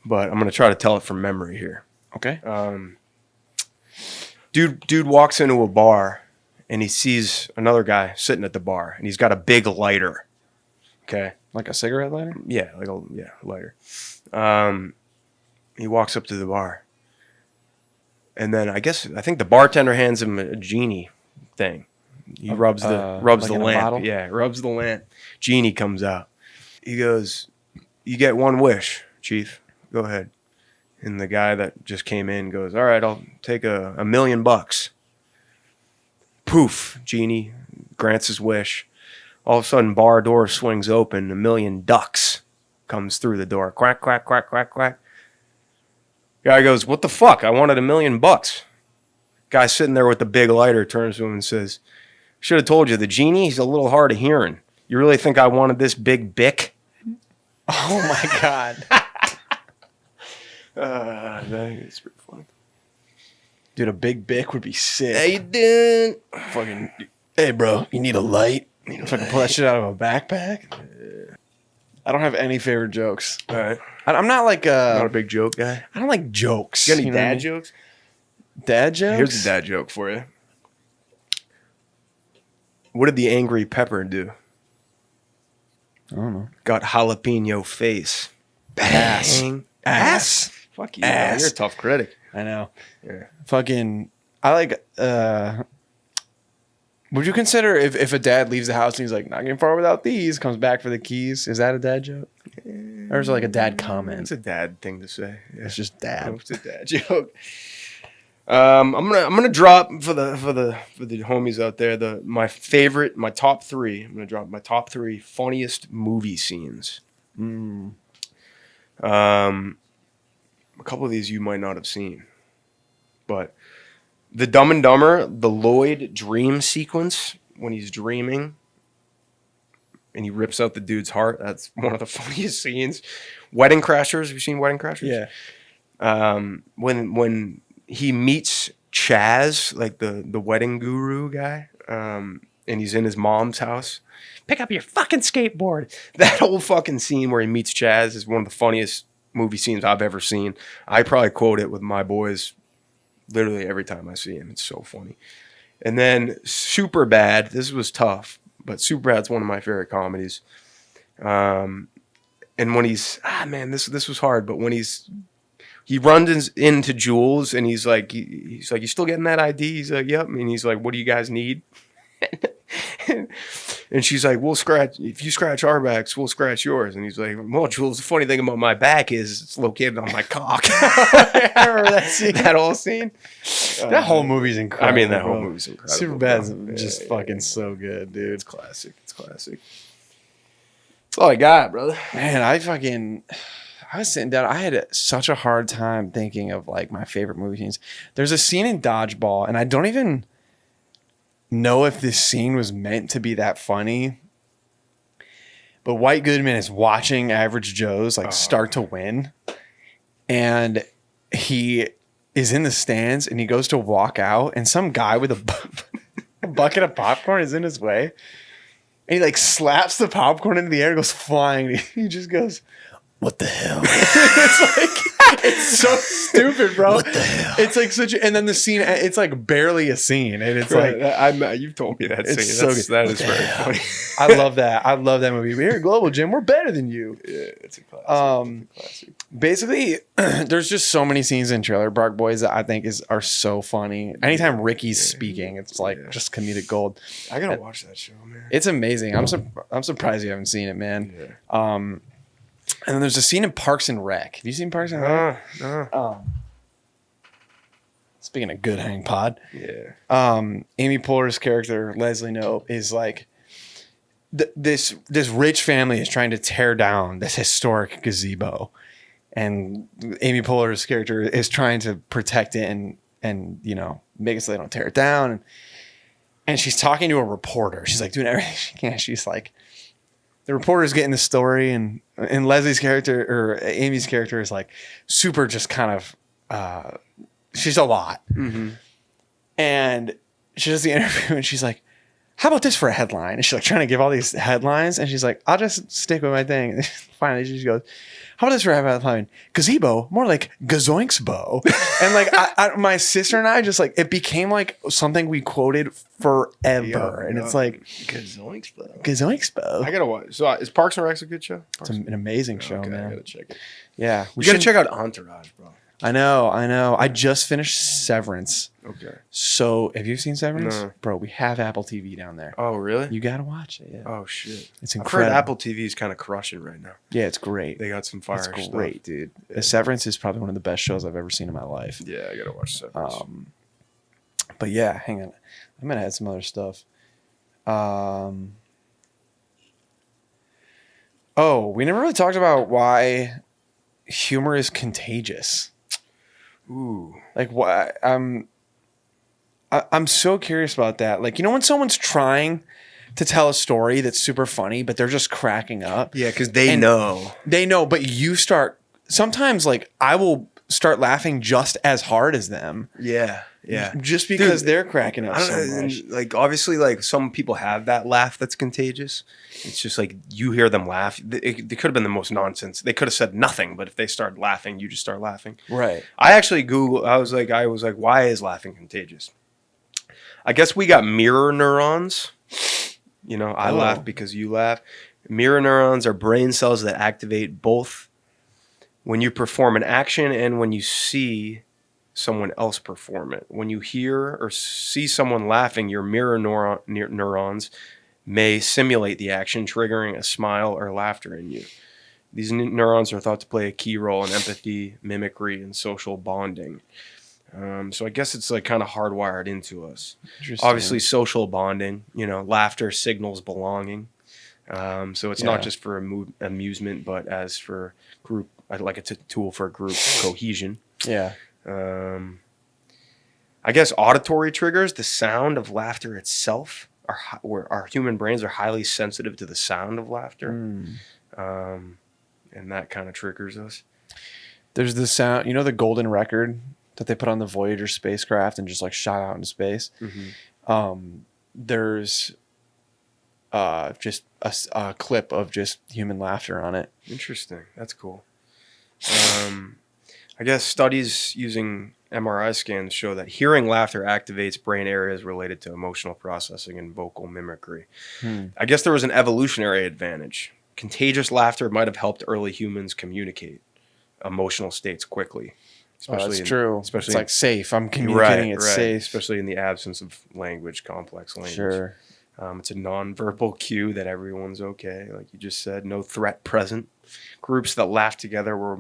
but I'm gonna try to tell it from memory here. Okay. Dude walks into a bar and he sees another guy sitting at the bar and he's got a big lighter. Okay. Like a cigarette lighter? Yeah, lighter. He walks up to the bar. And then I think the bartender hands him a genie thing. He rubs the like lamp. bottle? Yeah, rubs the lamp. Genie comes out. He goes, you get one wish, Chief. Go ahead. And the guy that just came in goes, all right, I'll take $1 million. Poof, Genie grants his wish. All of a sudden, bar door swings open. 1 million ducks comes through the door. Quack, quack, quack, quack, quack. Guy goes, what the fuck? I wanted $1 million. Guy sitting there with the big lighter turns to him and says, should have told you, the genie, he's a little hard of hearing. You really think I wanted this big bick? Oh my God. That's pretty funny. Dude, a big bick would be sick. How you doing? Fucking, hey bro, you need a light? Fucking pull that shit out of a backpack? I don't have any favorite jokes. All right. I'm not like Not a big joke guy. I don't like jokes. You got any know what I dad mean? jokes? Dad jokes? Here's a dad joke for you. What did the angry pepper do? I don't know. Got jalapeno face. Ass. Bang. Ass. Fuck you. Man. Ass. You're a tough critic. I know. Yeah. Fucking. I like. Would you consider if a dad leaves the house and he's like, not getting far without these, comes back for the keys? Is that a dad joke? Or is it like a dad comment? It's a dad thing to say. Yeah. It's just dad. It's a dad joke. I'm gonna drop for the homies out there my top 3. I'm gonna drop my top 3 funniest movie scenes. A couple of these you might not have seen, but the Dumb and Dumber, the Lloyd dream sequence when he's dreaming and he rips out the dude's heart. That's one of the funniest scenes. Wedding Crashers. Have you seen Wedding Crashers? Yeah. When he meets Chaz, like the wedding guru guy, and he's in his mom's house. Pick up your fucking skateboard. That whole fucking scene where he meets Chaz is one of the funniest movie scenes I've ever seen. I probably quote it with my boys literally every time I see him. It's so funny. And then Superbad. This was tough, but Superbad's one of my favorite comedies. And when he's this was hard, but when he runs into Jules and he's like, you still getting that ID? He's like, yep. And he's like, what do you guys need? And she's like, if you scratch our backs, we'll scratch yours. And he's like, well, Jules, the funny thing about my back is it's located on my cock. I remember that scene, that whole scene. That whole movie's incredible. I mean, that whole bro. movie's incredible. Superbad's just fucking so good, dude. It's classic. It's classic. That's all I got, brother. Man, I was sitting down. I had such a hard time thinking of like my favorite movie scenes. There's a scene in Dodgeball, and I don't even know if this scene was meant to be that funny. But White Goodman is watching Average Joe's like start to win, and he is in the stands, and he goes to walk out, and some guy with a bucket of popcorn is in his way, and he like slaps the popcorn into the air and goes flying. He just goes, what the hell? It's like, it's so stupid, bro. What the hell? It's like and then the scene, it's like barely a scene. And it's like, you've told me that it's scene. so good. That is very funny. I love that. I love that movie. But here at Global Gym, we're better than you. Yeah, it's a classic. Basically, there's just so many scenes in Trailer Park Boys that I think are so funny. Anytime Ricky's speaking, it's like just comedic gold. I gotta watch that show, man. It's amazing. I'm surprised you haven't seen it, man. Yeah. And then there's a scene in Parks and Rec. Have you seen Parks and Rec? Speaking of good hang pod, Amy Poehler's character Leslie Knope is like this rich family is trying to tear down this historic gazebo, and Amy Poehler's character is trying to protect it and make it so they don't tear it down. And she's talking to a reporter. She's like doing everything she can. She's like, the reporter's getting the story, and Leslie's character or Amy's character is like super just kind of she's a lot. Mm-hmm. And she does the interview and she's like, how about this for a headline? And she's like trying to give all these headlines, and she's like, I'll just stick with my thing. And finally she just goes, how about this for a headline? Gazebo, more like gazoinksbo. And like my sister and I just like, it became like something we quoted forever. It's like gazoinksbo. I gotta watch. So is Parks and Rec a good show? It's an amazing show, man. I gotta check it. Yeah, We gotta check out Entourage, bro. I know. I just finished Severance. Okay. So, have you seen Severance? No. Bro, we have Apple TV down there. Oh, really? You got to watch it. Yeah. Oh, shit. It's I've incredible. heard Apple TV is kind of crushing right now. Yeah, it's great. They got some fire It's stuff. great, dude. Yeah. The Severance is probably one of the best shows I've ever seen in my life. Yeah, I gotta watch Severance. But yeah, hang on. I'm gonna add some other stuff. Oh, we never really talked about why humor is contagious. Ooh. Like, why? I'm so curious about that. Like, when someone's trying to tell a story that's super funny, but they're just cracking up. Yeah, because they know. They know, but you start sometimes. Like, I will start laughing just as hard as them. Yeah. Just because Dude, they're cracking up I so don't know, much. like obviously, like some people have that laugh that's contagious. It's just like you hear them laugh. They could have been the most nonsense. They could have said nothing, but if they start laughing, you just start laughing. Right. I actually Googled. I was like, why is laughing contagious? I guess we got mirror neurons. You know, I laugh because you laugh. Mirror neurons are brain cells that activate both when you perform an action and when you see someone else perform it. When you hear or see someone laughing, your mirror neurons may simulate the action, triggering a smile or laughter in you. These neurons are thought to play a key role in empathy, mimicry, and social bonding. So I guess it's like kind of hardwired into us. Obviously, social bonding. You know, laughter signals belonging. So it's not just for amusement, but as for group, like it's a tool for group cohesion. Yeah. I guess auditory triggers, the sound of laughter itself, where our human brains are highly sensitive to the sound of laughter. And that kind of triggers us. There's the sound, you know, the golden record that they put on the Voyager spacecraft and just like shot out into space. There's just a clip of just human laughter on it. Interesting. That's cool. I guess studies using MRI scans show that hearing laughter activates brain areas related to emotional processing and vocal mimicry. I guess there was an evolutionary advantage. Contagious laughter might have helped early humans communicate emotional states quickly. That's true. Especially it's like safe. I'm communicating. It's safe. Especially in the absence of language, complex language. Sure. It's a nonverbal cue that everyone's okay. Like you just said, no threat present. Groups that laugh together were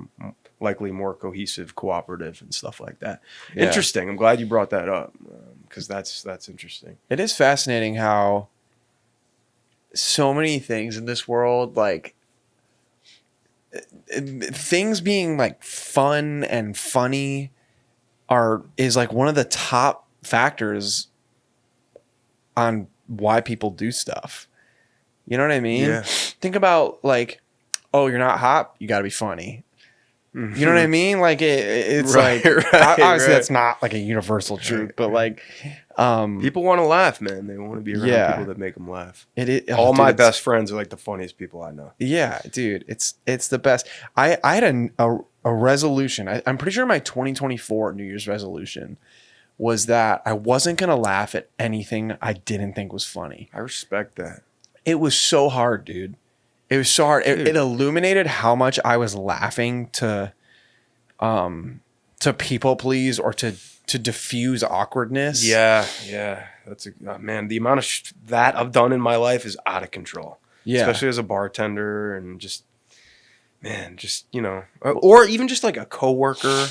likely more cohesive, cooperative, and stuff like that. Yeah. Interesting. I'm glad you brought that up because that's interesting. It is fascinating how so many things in this world, like things being like fun and funny, is like one of the top factors on why people do stuff. You know what I mean? Yeah. Think about like, oh, you're not hot, you got to be funny. You know what I mean? Like it's right, like obviously that's not like a universal truth, but like people want to laugh, man. They want to be around people that make them laugh. All my best friends are like the funniest people I know. Yeah, dude, it's the best. I had a resolution. I'm pretty sure my 2024 New Year's resolution was that I wasn't gonna laugh at anything I didn't think was funny. I respect that. It was so hard, dude. It was so hard. It illuminated how much I was laughing to people please or to diffuse awkwardness. Yeah. That's man. The amount of that I've done in my life is out of control. Yeah, especially as a bartender and just you know, or even just like a coworker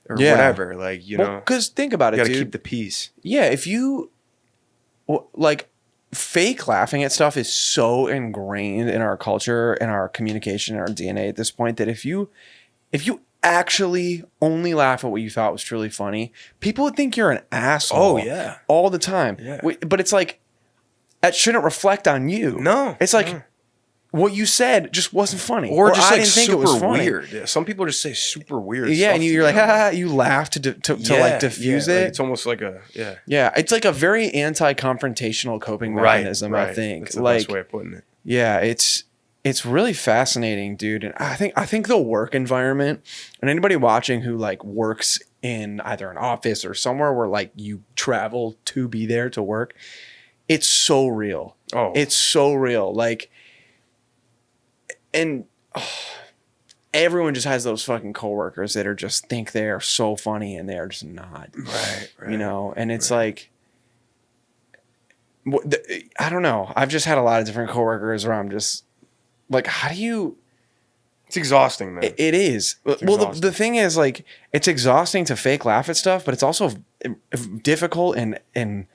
or whatever. Like you know, because think about it, you dude. gotta keep the peace. Yeah, if you like. Fake laughing at stuff is so ingrained in our culture and our communication and our DNA at this point that if you actually only laugh at what you thought was truly funny, people would think you're an asshole. Oh yeah, all the time. Yeah. But it's like that shouldn't reflect on you. No, it's like what you said just wasn't funny, or just I like didn't think super it was funny. weird. Yeah, some people just say super weird. Yeah, stuff and you're like, ha, you laugh to like diffuse it. Like it's almost like a Yeah, it's like a very anti-confrontational coping mechanism. I think that's the like best way of putting it. Yeah, it's really fascinating, dude. And I think the work environment and anybody watching who like works in either an office or somewhere where like you travel to be there to work, it's so real. Oh, it's so real. Like, and everyone just has those fucking coworkers that are just think they are so funny and they are just not. Right. You know, and it's like, I don't know. I've just had a lot of different coworkers where I'm just like, how do you? It's exhausting, man. It is. Well, the thing is, like, it's exhausting to fake laugh at stuff, but it's also difficult and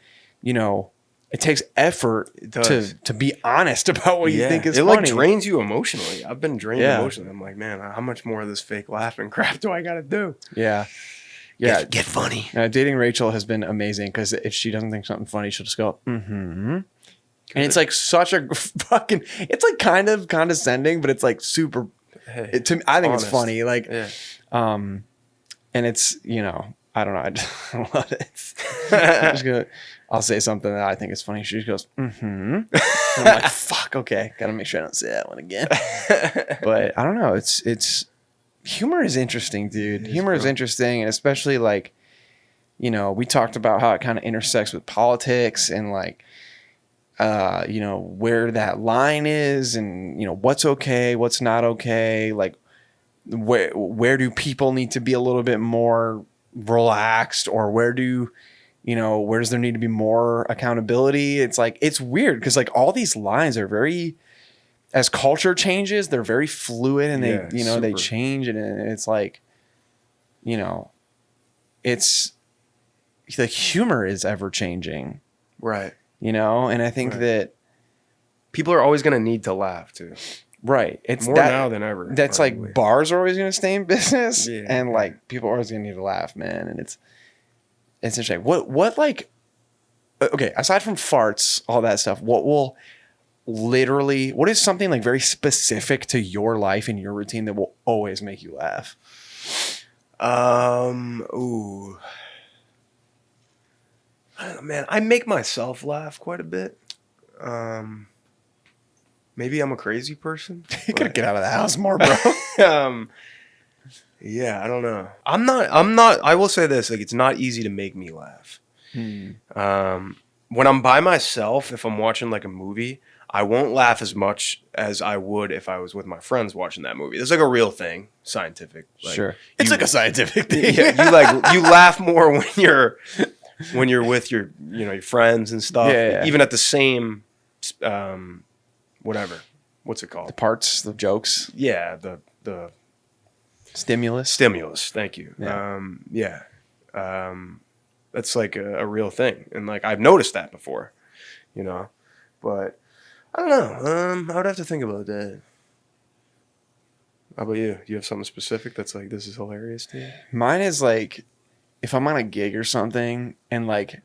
you know, it takes effort to be honest about what you think is funny. It like drains you emotionally. I've been drained emotionally. I'm like, man, how much more of this fake laughing crap do I got to do? Yeah. Get funny. Dating Rachel has been amazing because if she doesn't think something funny, she'll just go, mm-hmm. And it's like such a fucking, it's like kind of condescending, but it's like super, I think honest. It's funny. Like, And it's, you know, I don't know. I love it. I'm just gonna, I'll say something that I think is funny. She just goes, mm-hmm. I'm like, fuck, okay. Gotta make sure I don't say that one again. But I don't know. It's humor is interesting, dude. Humor is interesting. And especially like, you know, we talked about how it kind of intersects with politics and like, you know, where that line is and, you know, what's okay, what's not okay. Like where do people need to be a little bit more relaxed, or where does there need to be more accountability? It's like, it's weird because like all these lines are very, as culture changes, they're very fluid and they, you know, they change, and it's like, you know, it's the humor is ever changing. Right. You know, and I think that people are always going to need to laugh too. Right. It's more now than ever. That's probably. Like bars are always going to stay in business, and yeah. like people are always going to need to laugh, man. And it's interesting. What like, okay, aside from farts, all that stuff, what is something like very specific to your life and your routine that will always make you laugh? Ooh. I don't know, man, I make myself laugh quite a bit. Maybe I'm a crazy person. You gotta get out of the house more, bro. Yeah, I don't know. I'm not. I will say this: like, it's not easy to make me laugh. When I'm by myself, if I'm watching like a movie, I won't laugh as much as I would if I was with my friends watching that movie. It's like a real thing, scientific. Like, sure, it's like a scientific thing. Yeah, you laugh more when you're with your your friends and stuff. Yeah. Even at the same whatever. What's it called? The parts, the jokes. Yeah, the stimulus. Thank you. Yeah. That's like a real thing, and like I've noticed that before, but I don't know. I would have to think about that. How about you? Do you have something specific that's like, this is hilarious to you? Mine is like, if I'm on a gig or something and like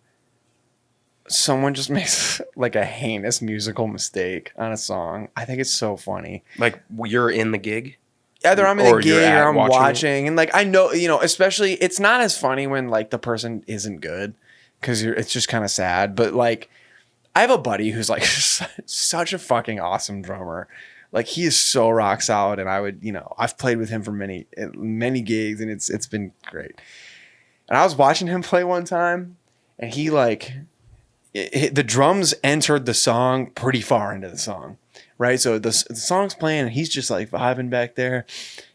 someone just makes like a heinous musical mistake on a song, I think it's so funny. Like, you're in the gig? Either I'm in the gig or I'm watching. It? And like, I know, especially it's not as funny when like the person isn't good because it's just kind of sad. But like, I have a buddy who's like such a fucking awesome drummer. Like, he is so rock solid, and I would, I've played with him for many gigs, and it's been great. And I was watching him play one time, and he like, the drums entered the song pretty far into the song, right? So the song's playing, and he's just like vibing back there.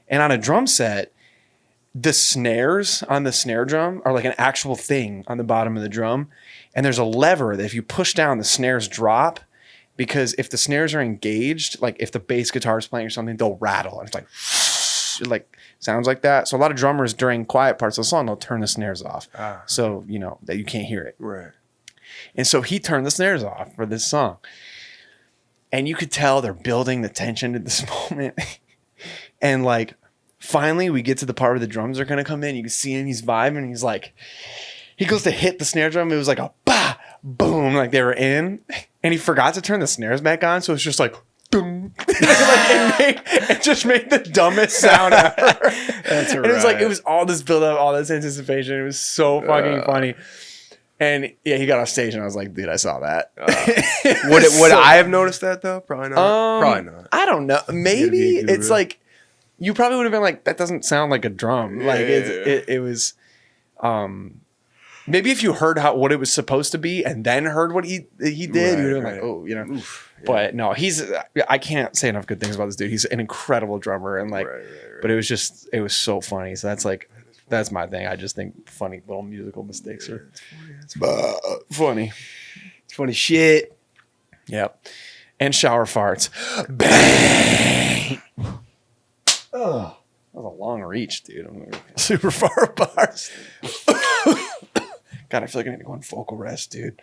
And on a drum set, the snares on the snare drum are like an actual thing on the bottom of the drum. And there's a lever that if you push down, the snares drop, because if the snares are engaged, like if the bass guitar is playing or something, they'll rattle. And it's like, it like sounds like that. So a lot of drummers during quiet parts of the song, they'll turn the snares off. So, that you can't hear it. Right. And so he turned the snares off for this song. And you could tell they're building the tension to this moment. And like, finally we get to the part where the drums are going to come in. You can see him, he's vibing. He's like, he goes to hit the snare drum. It was like a bah, boom, like they were in. And he forgot to turn the snares back on. So it's just like, boom. It just made the dumbest sound ever. That's right. And it was like, it was all this build up, all this anticipation. It was so fucking funny. And yeah, he got off stage and I was like, dude, I saw that. Would I have noticed that though? Probably not. Probably not. I don't know. Maybe it's like, you probably would have been like, that doesn't sound like a drum. Yeah. Like it was, maybe if you heard what it was supposed to be and then heard what he did, you would have been like, oh, Oof, yeah. But no, I can't say enough good things about this dude. He's an incredible drummer, and like, but it was so funny. So that's my thing. I just think funny little musical mistakes are funny. It's funny shit. Yep. And shower farts. Bang! Oh, that was a long reach, dude. I'm super far apart. God, I feel like I need to go on vocal rest, dude.